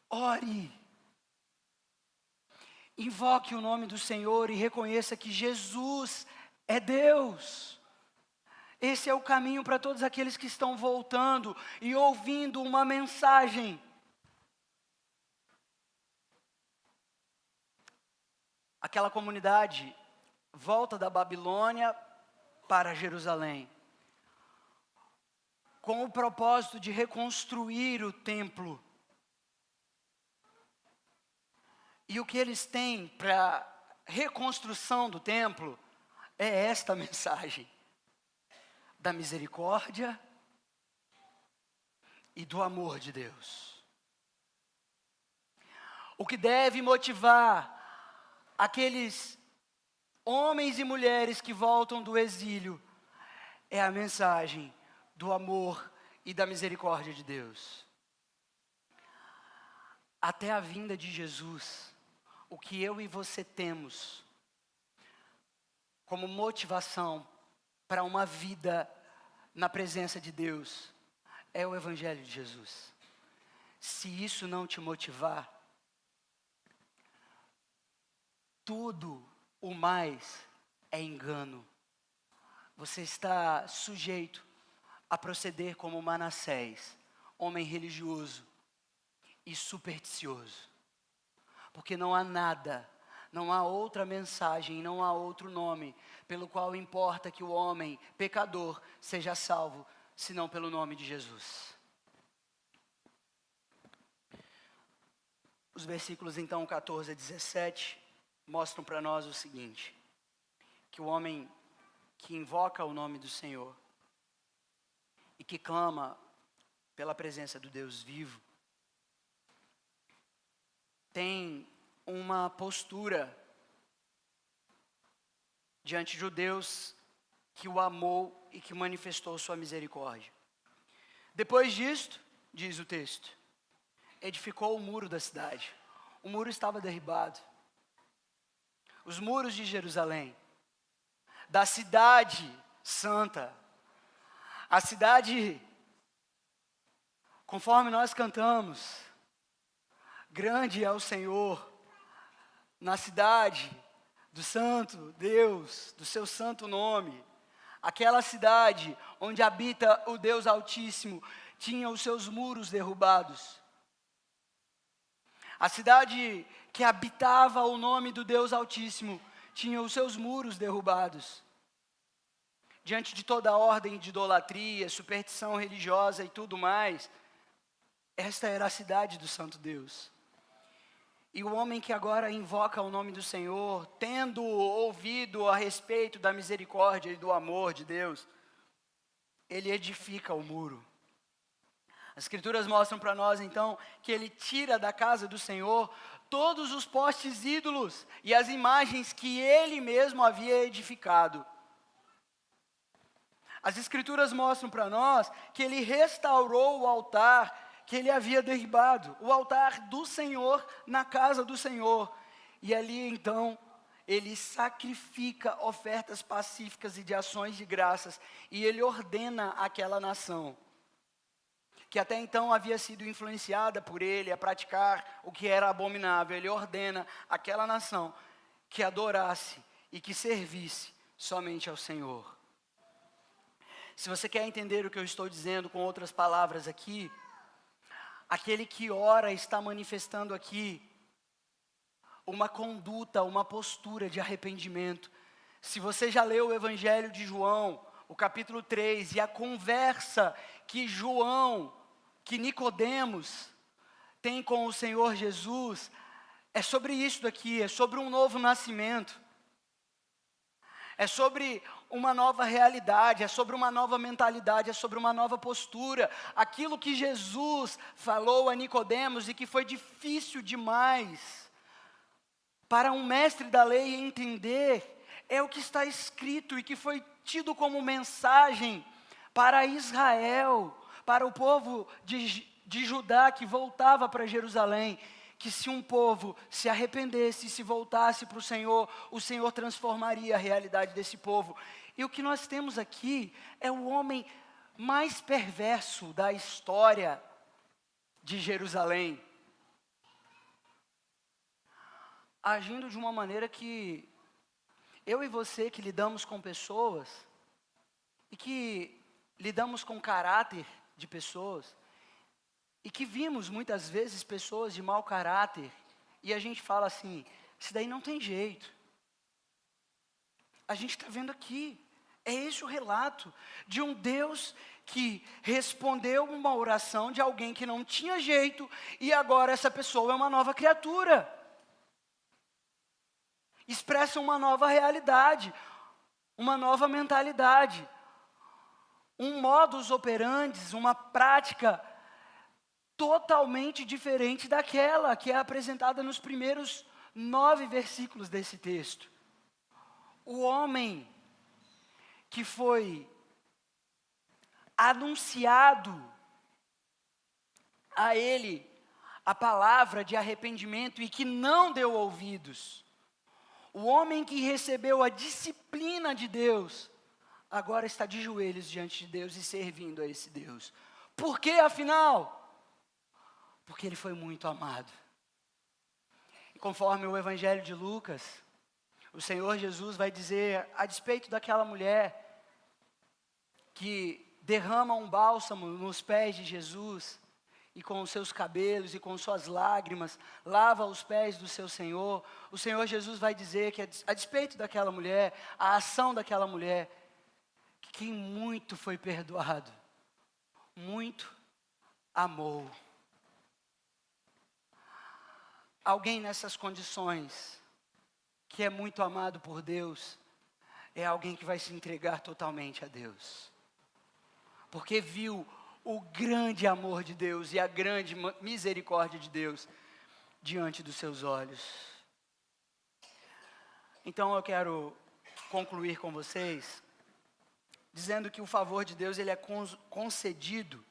ore, invoque o nome do Senhor e reconheça que Jesus é Deus. Esse é o caminho para todos aqueles que estão voltando e ouvindo uma mensagem. Aquela comunidade volta da Babilônia para Jerusalém, com o propósito de reconstruir o templo. E o que eles têm para reconstrução do templo é esta mensagem da misericórdia e do amor de Deus. O que deve motivar aqueles homens e mulheres que voltam do exílio é a mensagem do amor e da misericórdia de Deus. Até a vinda de Jesus, o que eu e você temos como motivação para uma vida na presença de Deus é o Evangelho de Jesus. Se isso não te motivar, tudo o mais é engano. Você está sujeito a proceder como Manassés, homem religioso e supersticioso. Porque não há nada, não há outra mensagem, não há outro nome pelo qual importa que o homem pecador seja salvo, senão pelo nome de Jesus. Os versículos então 14 a 17 mostram para nós o seguinte: que o homem que invoca o nome do Senhor e que clama pela presença do Deus vivo, tem uma postura diante de Deus que o amou e que manifestou sua misericórdia. Depois disto, diz o texto, edificou o muro da cidade. O muro estava derribado. Os muros de Jerusalém, da cidade santa, a cidade, conforme nós cantamos, grande é o Senhor, na cidade do santo Deus, do seu santo nome, aquela cidade onde habita o Deus Altíssimo, tinha os seus muros derrubados. A cidade que habitava o nome do Deus Altíssimo tinha os seus muros derrubados. Diante de toda a ordem de idolatria, superstição religiosa e tudo mais, esta era a cidade do Santo Deus. E o homem que agora invoca o nome do Senhor, tendo ouvido a respeito da misericórdia e do amor de Deus, ele edifica o muro. As Escrituras mostram para nós então que ele tira da casa do Senhor todos os postes ídolos e as imagens que ele mesmo havia edificado. As Escrituras mostram para nós que ele restaurou o altar que ele havia derribado, o altar do Senhor na casa do Senhor. E ali então ele sacrifica ofertas pacíficas e de ações de graças, e ele ordena aquela nação, que até então havia sido influenciada por ele a praticar o que era abominável, ele ordena aquela nação que adorasse e que servisse somente ao Senhor. Se você quer entender o que eu estou dizendo com outras palavras aqui, aquele que ora está manifestando aqui uma conduta, uma postura de arrependimento. Se você já leu o Evangelho de João, o capítulo 3, e a conversa que Nicodemos tem com o Senhor Jesus, é sobre isso daqui, é sobre um novo nascimento. É sobre uma nova realidade, é sobre uma nova mentalidade, é sobre uma nova postura. Aquilo que Jesus falou a Nicodemos e que foi difícil demais para um mestre da lei entender, é o que está escrito e que foi tido como mensagem para Israel, para o povo de Judá que voltava para Jerusalém, que se um povo se arrependesse e se voltasse para o Senhor transformaria a realidade desse povo. E o que nós temos aqui é o homem mais perverso da história de Jerusalém, agindo de uma maneira que eu e você que lidamos com pessoas, e que lidamos com caráter de pessoas, e que vimos muitas vezes pessoas de mau caráter, e a gente fala assim, isso daí não tem jeito. A gente está vendo aqui, é esse o relato de um Deus que respondeu uma oração de alguém que não tinha jeito, e agora essa pessoa é uma nova criatura. Expressa uma nova realidade, uma nova mentalidade, um modus operandi, uma prática totalmente diferente daquela que é apresentada nos primeiros 9 versículos desse texto. O homem que foi anunciado a ele a palavra de arrependimento e que não deu ouvidos, o homem que recebeu a disciplina de Deus, agora está de joelhos diante de Deus e servindo a esse Deus. Por quê, afinal? Porque ele foi muito amado. E conforme o Evangelho de Lucas, o Senhor Jesus vai dizer, a despeito daquela mulher que derrama um bálsamo nos pés de Jesus, e com os seus cabelos e com suas lágrimas, lava os pés do seu Senhor, o Senhor Jesus vai dizer que a despeito daquela mulher, a ação daquela mulher, que quem muito foi perdoado, muito amou. Alguém nessas condições, que é muito amado por Deus, é alguém que vai se entregar totalmente a Deus. Porque viu o grande amor de Deus e a grande misericórdia de Deus diante dos seus olhos. Então eu quero concluir com vocês, dizendo que o favor de Deus ele é concedido.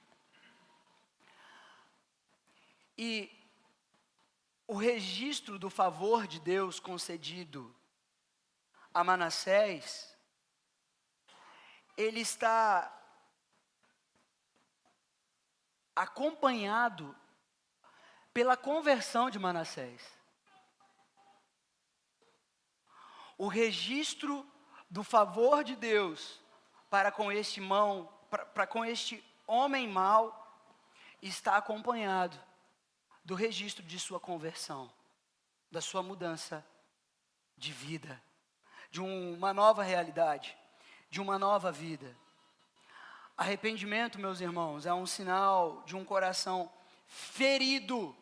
E o registro do favor de Deus concedido a Manassés, ele está acompanhado pela conversão de Manassés. O registro do favor de Deus para com este homem mau está acompanhado do registro de sua conversão, da sua mudança de vida, de uma nova realidade, de uma nova vida. Arrependimento, meus irmãos, é um sinal de um coração ferido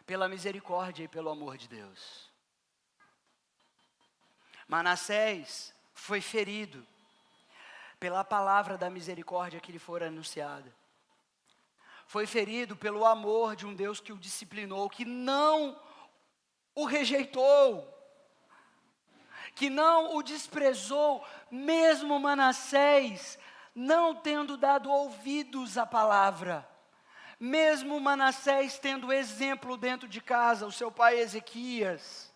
pela misericórdia e pelo amor de Deus. Manassés foi ferido pela palavra da misericórdia que lhe fora anunciada. Foi ferido pelo amor de um Deus que o disciplinou, que não o rejeitou, que não o desprezou, mesmo Manassés não tendo dado ouvidos à palavra, mesmo Manassés tendo exemplo dentro de casa, o seu pai Ezequias.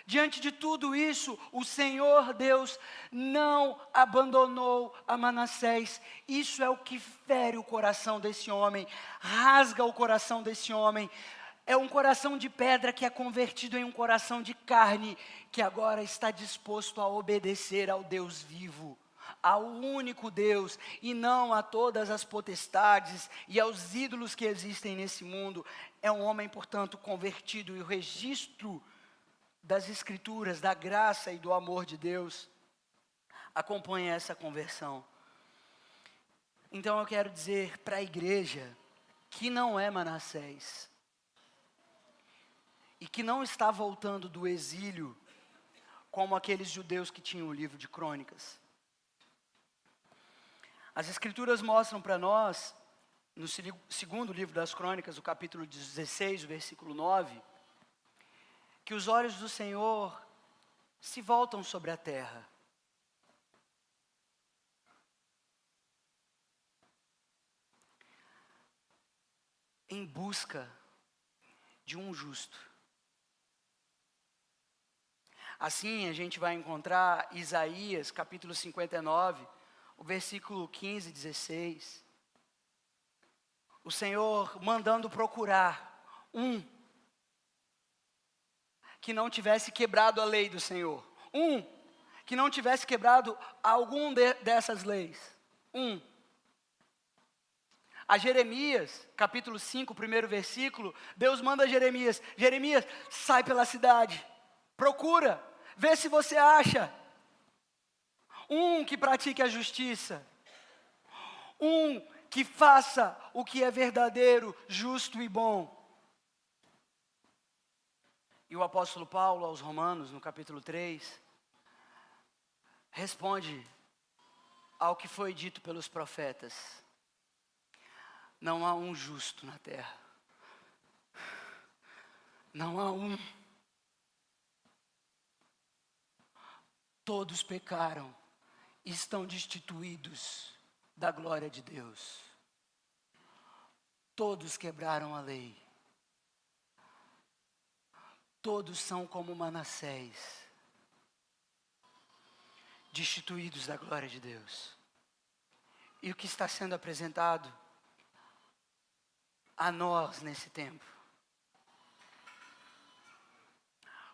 Diante de tudo isso, o Senhor Deus não abandonou a Manassés. Isso é o que fere o coração desse homem, rasga o coração desse homem. É um coração de pedra que é convertido em um coração de carne, que agora está disposto a obedecer ao Deus vivo, ao único Deus, e não a todas as potestades e aos ídolos que existem nesse mundo. É um homem, portanto, convertido, e o registro das Escrituras, da graça e do amor de Deus acompanha essa conversão. Então eu quero dizer para a igreja que não é Manassés, e que não está voltando do exílio como aqueles judeus que tinham o livro de Crônicas. As Escrituras mostram para nós, no segundo livro das Crônicas, o capítulo 16, o versículo 9, que os olhos do Senhor se voltam sobre a terra. Em busca de um justo. Assim a gente vai encontrar Isaías capítulo 59, o versículo 15 e 16. O Senhor mandando procurar um que não tivesse quebrado a lei do Senhor. Um que não tivesse quebrado algum dessas leis. A Jeremias, capítulo 5, primeiro versículo, Deus manda a Jeremias: Jeremias, sai pela cidade, procura, vê se você acha um que pratique a justiça, um que faça o que é verdadeiro, justo e bom. E o apóstolo Paulo aos Romanos, no capítulo 3, responde ao que foi dito pelos profetas: não há um justo na terra. Não há um. Todos pecaram e estão destituídos da glória de Deus. Todos quebraram a lei. Todos são como Manassés, destituídos da glória de Deus. E o que está sendo apresentado a nós nesse tempo?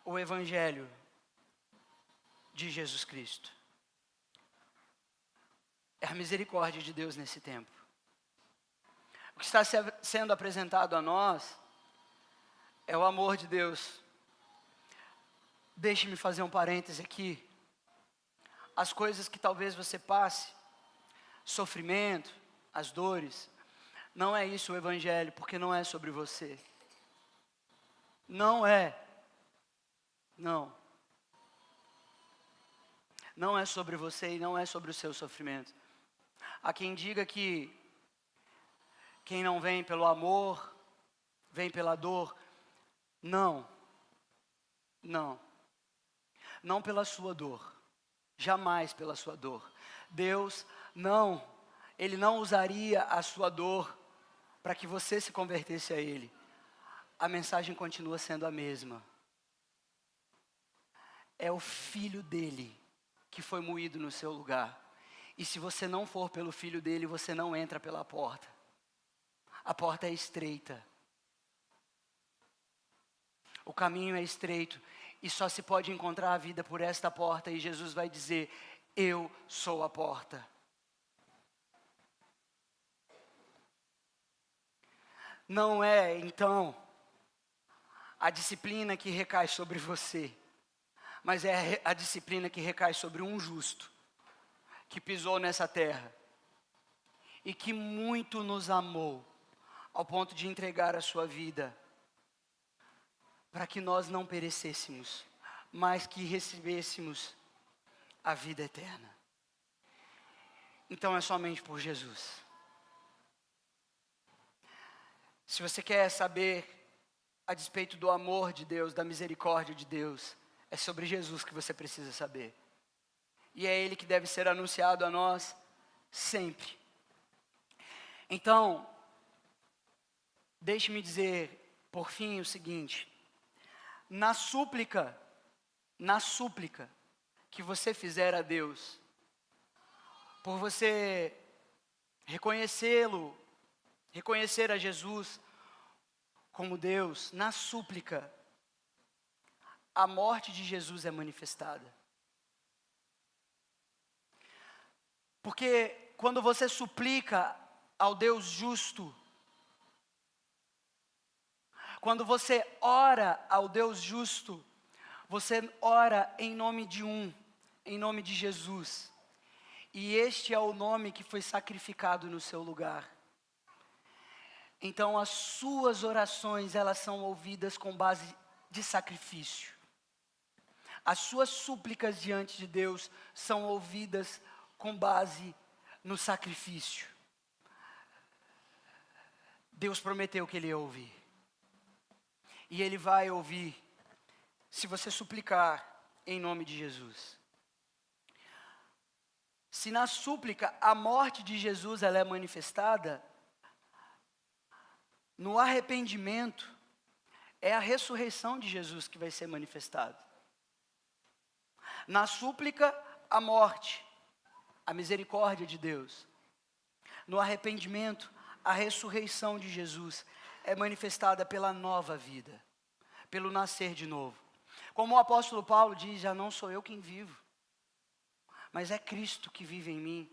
O Evangelho de Jesus Cristo. É a misericórdia de Deus nesse tempo. O que está sendo apresentado a nós é o amor de Deus. Deixe-me fazer um parêntese aqui. As coisas que talvez você passe, sofrimento, as dores, Não é isso o Evangelho, porque não é sobre você. Não é. Não. Não é sobre você e não é sobre o seu sofrimento. Há quem diga que quem não vem pelo amor, vem pela dor. Não. Não. Não pela sua dor. Jamais pela sua dor. Deus não, Ele não usaria a sua dor para que você se convertesse a Ele. A mensagem continua sendo a mesma. É o Filho dele que foi moído no seu lugar. E se você não for pelo Filho dele, você não entra pela porta. A porta é estreita. O caminho é estreito. E só se pode encontrar a vida por esta porta. E Jesus vai dizer: eu sou a porta. Não é, então, a disciplina que recai sobre você, mas é a disciplina que recai sobre um justo, que pisou nessa terra, e que muito nos amou, ao ponto de entregar a sua vida, para que nós não perecêssemos, mas que recebêssemos a vida eterna. Então é somente por Jesus. Se você quer saber a despeito do amor de Deus, da misericórdia de Deus, é sobre Jesus que você precisa saber. E é Ele que deve ser anunciado a nós sempre. Então, deixe-me dizer, por fim, o seguinte: na súplica que você fizer a Deus, por você reconhecê-lo, reconhecer a Jesus como Deus, na súplica, a morte de Jesus é manifestada. Porque quando você suplica ao Deus justo, quando você ora ao Deus justo, você ora em nome em nome de Jesus. E este é o nome que foi sacrificado no seu lugar. Então as suas orações, elas são ouvidas com base de sacrifício. As suas súplicas diante de Deus são ouvidas com base no sacrifício. Deus prometeu que Ele ia ouvir. E Ele vai ouvir, se você suplicar em nome de Jesus. Se na súplica a morte de Jesus ela é manifestada, no arrependimento, é a ressurreição de Jesus que vai ser manifestada. Na súplica, a morte, a misericórdia de Deus. No arrependimento, a ressurreição de Jesus é manifestada pela nova vida, pelo nascer de novo. Como o apóstolo Paulo diz: já não sou eu quem vivo, mas é Cristo que vive em mim.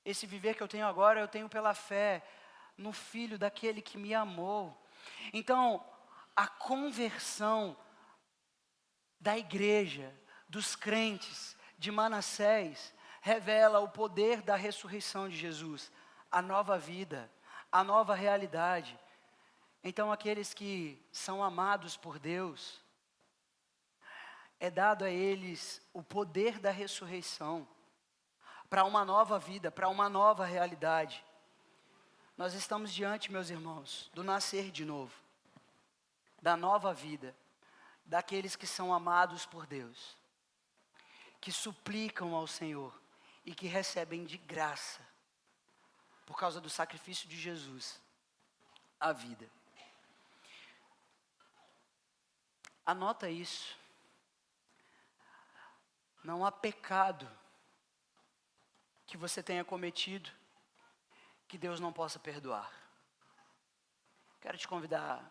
Esse viver que eu tenho agora, eu tenho pela fé no Filho daquele que me amou. Então, a conversão da igreja, dos crentes de Manassés, revela o poder da ressurreição de Jesus, a nova vida, a nova realidade. Então, aqueles que são amados por Deus, é dado a eles o poder da ressurreição, para uma nova vida, para uma nova realidade. Nós estamos diante, meus irmãos, do nascer de novo, da nova vida, daqueles que são amados por Deus, que suplicam ao Senhor e que recebem de graça, por causa do sacrifício de Jesus, a vida. Anota isso. Não há pecado que você tenha cometido que Deus não possa perdoar. Quero te convidar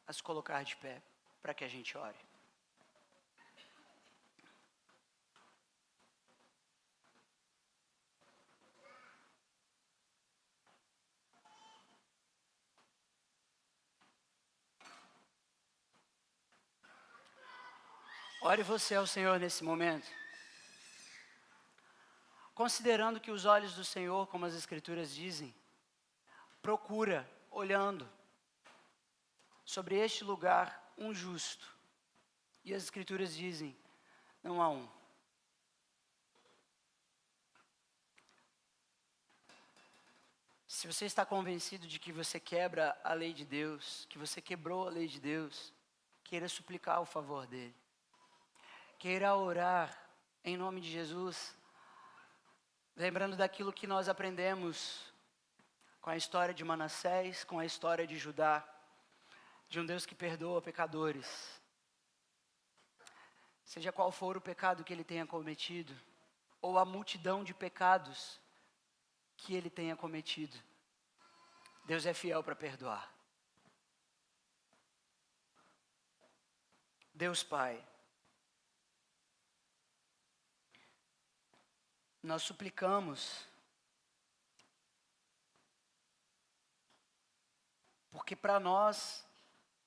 a se colocar de pé para que a gente ore. Ore você ao Senhor nesse momento, considerando que os olhos do Senhor, como as Escrituras dizem, procura, olhando, sobre este lugar um justo. E as Escrituras dizem, não há um. Se você está convencido de que você quebra a lei de Deus, que você quebrou a lei de Deus, queira suplicar o favor dele. Queira orar em nome de Jesus, lembrando daquilo que nós aprendemos com a história de Manassés, com a história de Judá, de um Deus que perdoa pecadores. Seja qual for o pecado que ele tenha cometido, ou a multidão de pecados que ele tenha cometido, Deus é fiel para perdoar. Deus Pai, nós suplicamos, porque para nós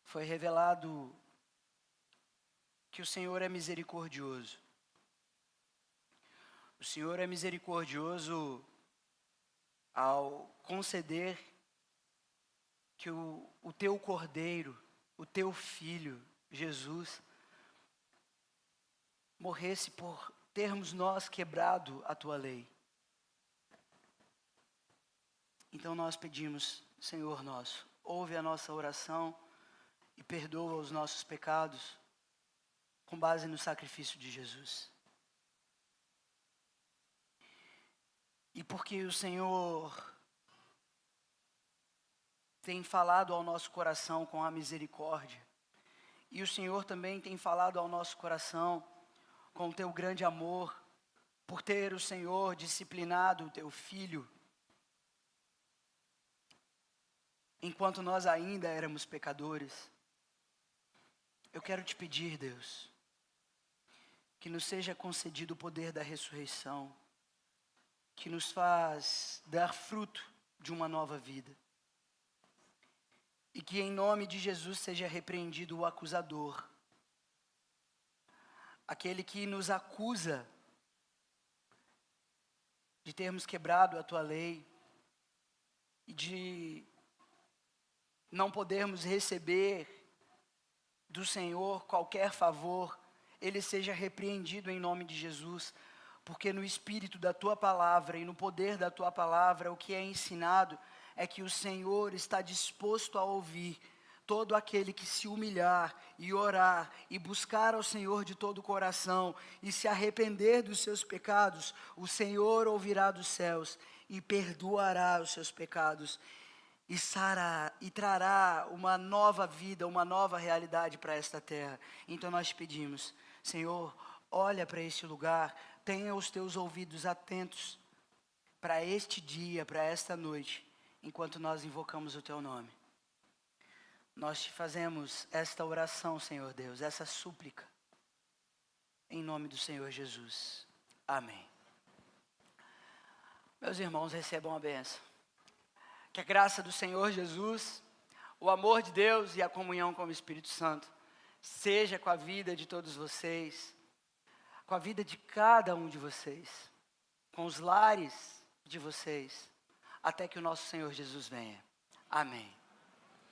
foi revelado que o Senhor é misericordioso. O Senhor é misericordioso ao conceder que o teu Cordeiro, o teu Filho, Jesus, morresse por termos nós quebrado a tua lei. Então nós pedimos, Senhor nosso, ouve a nossa oração e perdoa os nossos pecados com base no sacrifício de Jesus. E porque o Senhor tem falado ao nosso coração com a misericórdia, e o Senhor também tem falado ao nosso coração com o teu grande amor, por ter o Senhor disciplinado o teu Filho, enquanto nós ainda éramos pecadores. Eu quero te pedir, Deus, que nos seja concedido o poder da ressurreição, que nos faz dar fruto de uma nova vida. E que em nome de Jesus seja repreendido o acusador, aquele que nos acusa de termos quebrado a tua lei e de não podermos receber do Senhor qualquer favor. Ele seja repreendido em nome de Jesus, porque no espírito da tua palavra e no poder da tua palavra, o que é ensinado é que o Senhor está disposto a ouvir todo aquele que se humilhar e orar e buscar ao Senhor de todo o coração e se arrepender dos seus pecados. O Senhor ouvirá dos céus e perdoará os seus pecados e sarará e trará uma nova vida, uma nova realidade para esta terra. Então nós pedimos, Senhor, olha para este lugar, tenha os teus ouvidos atentos para este dia, para esta noite, enquanto nós invocamos o teu nome. Nós te fazemos esta oração, Senhor Deus, essa súplica, em nome do Senhor Jesus. Amém. Meus irmãos, recebam a bênção. Que a graça do Senhor Jesus, o amor de Deus e a comunhão com o Espírito Santo seja com a vida de todos vocês, com a vida de cada um de vocês, com os lares de vocês, até que o nosso Senhor Jesus venha. Amém.